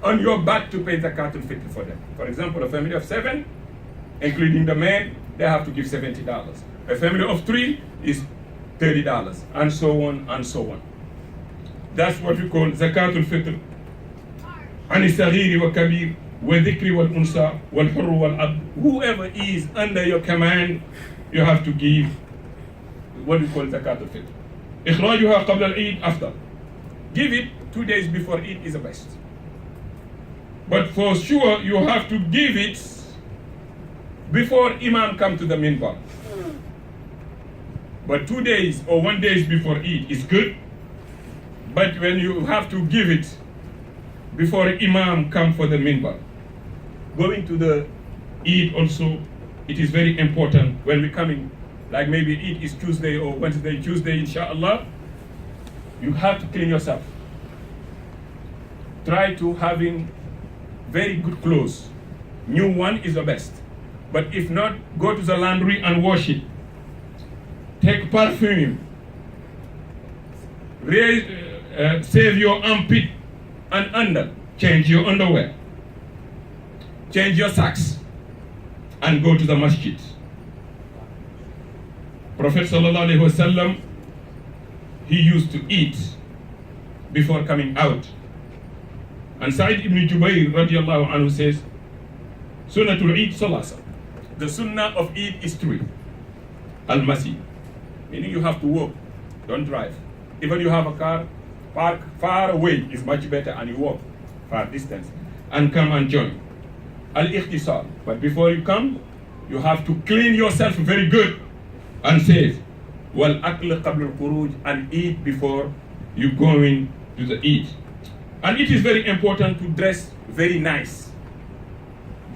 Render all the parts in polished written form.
on your back to pay zakat al-fitr for them. For example, a family of 7, including the man, they have to give $70. A family of 3 is $30, and so on and so on. That's what we call zakat al-fitr. عن الصغير والكبير والذكر والأنثى والحر والعبد. Whoever is under your command, you have to give what we call zakat al-fitr. إخراجها قبل العيد أفضل. Give it 2 days before Eid is the best. But for sure, you have to give it before Imam come to the minbar. But 2 days or 1 day before Eid is good. But when you have to give it before Imam come for the minbar. Going to the Eid also, it is very important when we coming, like maybe Eid is Tuesday or Wednesday, Tuesday, inshallah, you have to clean yourself. Try to having very good clothes. New one is the best. But if not, go to the laundry and wash it. Take perfume. Save your armpit and under. Change your underwear. Change your socks. And go to the masjid. Prophet sallallahu alaihi wasallam, he used to eat before coming out. And Sa'id ibn Jubayr radiallahu anhu says, Sunnatul Eid salasa. The sunnah of Eid is 3. Al-Masih. Meaning you have to walk, don't drive. Even you have a car, park far away is much better, and you walk far distance and come and join. Al-Ikhtisar. But before you come, you have to clean yourself very good and says, Wal-Akl qabl al-Khuruj, and eat before you go in to the Eid. And it is very important to dress very nice.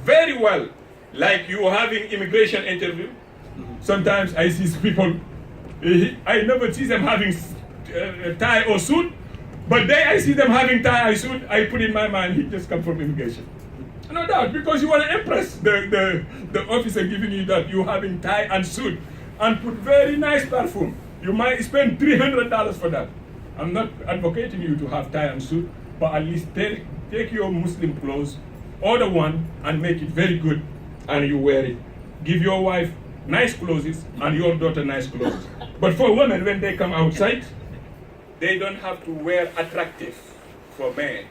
Very well. Like you are having immigration interview. Sometimes I see people, I never see them having tie or suit, but then I see them having tie or suit, I put in my mind, he just come from immigration. No doubt, because you want to impress the officer giving you that you having tie and suit, and put very nice perfume. You might spend $300 for that. I'm not advocating you to have tie and suit, but at least take your Muslim clothes, order one, and make it very good, and you wear it. Give your wife nice clothes and your daughter nice clothes. But for women, when they come outside, they don't have to wear attractive for men.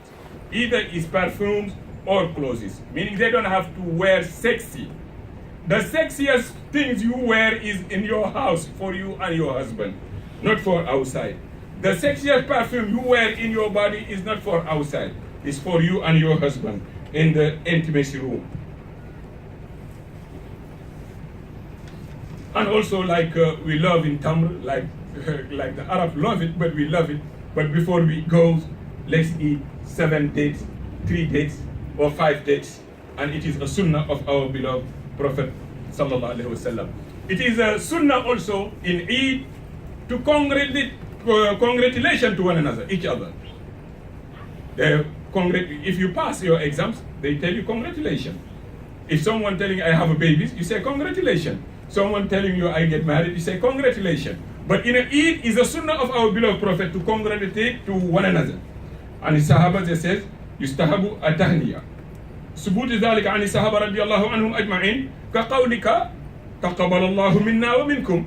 Either is perfumes or clothes, meaning they don't have to wear sexy. The sexiest things you wear is in your house for you and your husband, not for outside. The sexiest perfume you wear in your body is not for outside. It's for you and your husband in the intimacy room. And also, like we love in Tamr, like the Arab love it, but we love it. But before we go, let's eat 7 dates, 3 dates, or 5 dates. And it is a sunnah of our beloved Prophet sallallahu alaihi wasallam. It is a sunnah also in Eid to congratulation to one another, each other. If you pass your exams, they tell you congratulations. If someone telling I have a baby, you say congratulations. Someone telling you I get married, you say congratulations. But in an Eid is a sunnah of our beloved Prophet to congratulate to one another. And the Sahaba they says, يستحب التهنئة. ثبوت ذلك عن الصحابة رضي الله عنهم أجمعين كقولك تقبل الله منا ومنكم.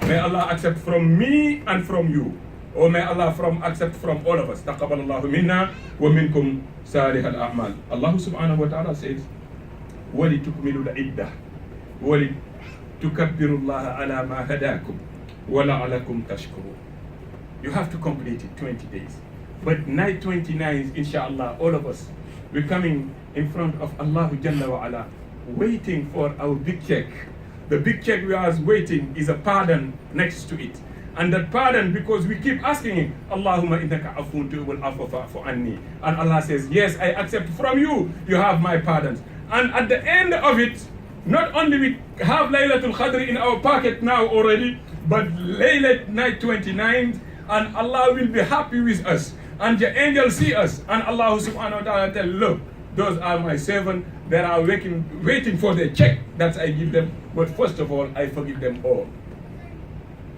May Allah accept from me and from you. Or may Allah accept from all of us. تقبل الله منا ومنكم صالح الأعمال. Allah subhanahu wa ta'ala says, ولتكملوا العدة ولتكبروا الله على ما هداكم ولعلكم تشكرون. You have to complete it 20 days. But night 29, inshallah, all of us, we're coming in front of Allah Jalla wa Ala, waiting for our big check. The big check we are waiting is a pardon next to it. And that pardon, because we keep asking him, Allahumma innaka afun tu'ibul afwa fa'fu anni. And Allah says, yes, I accept from you, you have my pardons. And at the end of it, not only we have Laylatul Qadr in our pocket now already, but Laylat night 29, and Allah will be happy with us. And the angels see us, and Allah subhanahu wa ta'ala tell, look, those are my servants that are waiting for their check that I give them. But first of all, I forgive them all.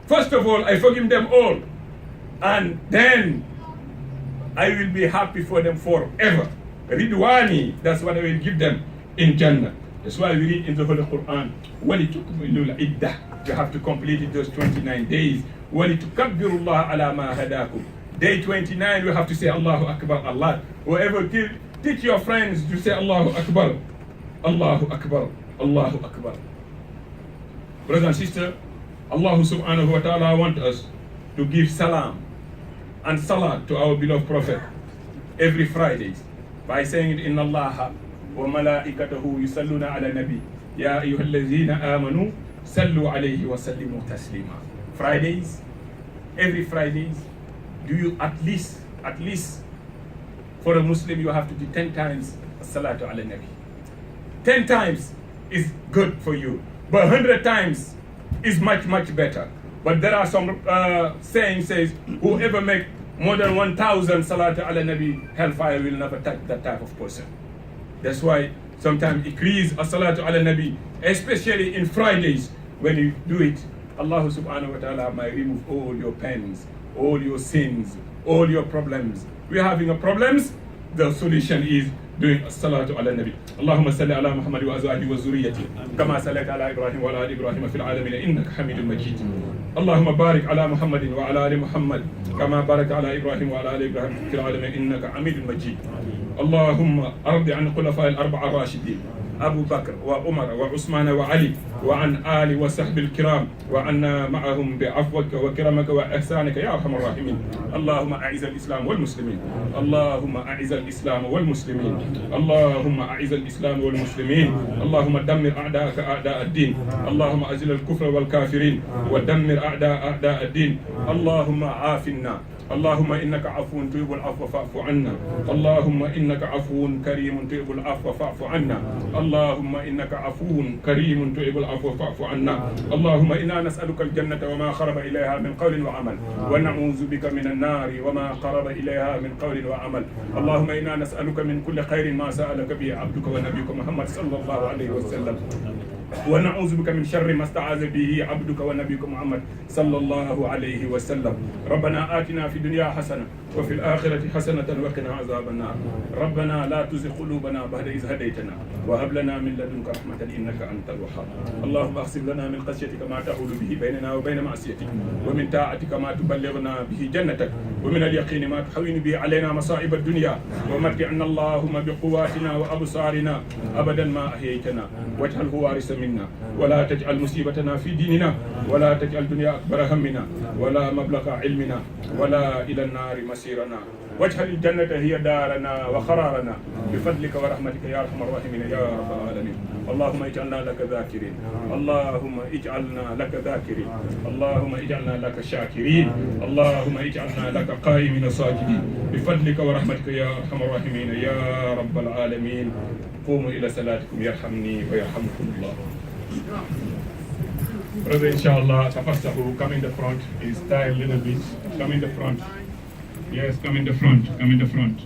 First of all, I forgive them all. And then I will be happy for them forever. Ridwani, that's what I will give them in Jannah. That's why we read in the Holy Quran, وَلِتُكْمِلُوا الْعِدَّةِ. You have to complete it those 29 days. وَلِتُكَبِّرُوا اللَّهَ عَلَى مَا هَدَاكُمْ. Day 29, we have to say Allahu Akbar, Allah. Whoever teach your friends to say Allahu Akbar, Allahu Akbar, Allahu Akbar. Brothers and sisters, Allah subhanahu wa ta'ala wants us to give salam and salat to our beloved Prophet every Friday by saying it, Inna Allaha wa malaikatahu yusalluna ala nabi ya ayyuhalladhina amanu sallu alayhi wa sallimu taslima. Fridays, every Fridays, do you at least for a Muslim you have to do 10 times salatu ala nabi. 10 times is good for you, but 100 times is much better. But there are some saying says whoever make more than 1,000 salatu ala nabi, hellfire will never touch that type of person. That's why sometimes increase a salatu ala nabi, especially in Fridays. When you do it, Allah subhanahu wa ta'ala might remove all your pains, all your sins, all your problems. We're having a problems, the solution is doing الصلاة على النبي. اللهم صل على محمد وأزواجه وذريته كما صليت على إبراهيم وعلى آل إبراهيم في العالمين إنك حميد مجيد. اللهم بارك على محمد وعلى آل محمد كما باركت على إبراهيم وعلى آل إبراهيم في العالمين إنك حميد مجيد. اللهم أرض عن الخلفاء الأربعة الراشدين أبو بكر وعمر وعثمان وعلي وعن آل وصحب الكرام وعنا معهم بعفوك وكرمك وإحسانك يا أرحم الراحمين. اللهم أعز الإسلام والمسلمين. اللهم أعز الإسلام والمسلمين. اللهم أعز الإسلام والمسلمين. اللهم دمر أعداءك أعداء الدين. اللهم أزل الكفر والكافرين ودمر أعداء الدين. اللهم عافنا. اللهم إنك عفو تحب العفو فاعف عنا. اللهم إنك عفو كريم تحب العفو فاعف عنا. اللهم إنك عفو كريم تحب العفو فاعف عنا. اللهم إنا نسألك الجنة وما قرب إليها من قول وعمل ونعوذ بك من النار وما قرب إليها من قول وعمل. اللهم إنا نسألك من كل خير ما سألك به عبدك ونبيك محمد صلى الله عليه وسلم ونعوذ بك من شر ما استعاذ به عبدك ونبيك محمد صلى الله عليه وسلم. ربنا آتنا في الدنيا حسنة وفي الآخرة حسنة وقنا عذاب النار. ربنا لا تزغ قلوبنا بعد إذ هديتنا وهب لنا من لدنك رحمة إنك أنت الوهاب. اللهم اقسم لنا من خشيتك ما تحول به بيننا وبين معصيتك ومن طاعتك ما تبلغنا به جنتك ومن اليقين ما تحول به علينا مصائب الدنيا ومتعنا اللهم بقواتنا وأبصارنا أبدا ما أحييتنا واجعله وارثا منا ولا تجعل مصيبتنا في ديننا ولا تجعل الدنيا أكبر همنا ولا مبلغ علمنا ولا إلى النار مسيرنا واجعل الجنة هي دارنا وقرارنا بفضلك ورحمتك يا أرحم الراحمين يا رب العالمين. اللهم اجعلنا لك ذاكرين. اللهم اجعلنا لك ذاكرين. اللهم اجعلنا لك شاكرين. اللهم اجعلنا لك قائمين ساجدين بفضلك ورحمتك يا أرحم الراحمين يا رب العالمين. قوموا إلى صلاتكم يرحمني ويرحمكم الله. Brother, inshallah, tafassahu, come in the front. Please style a little bit. Come in the front. Yes, come in the front. Come in the front.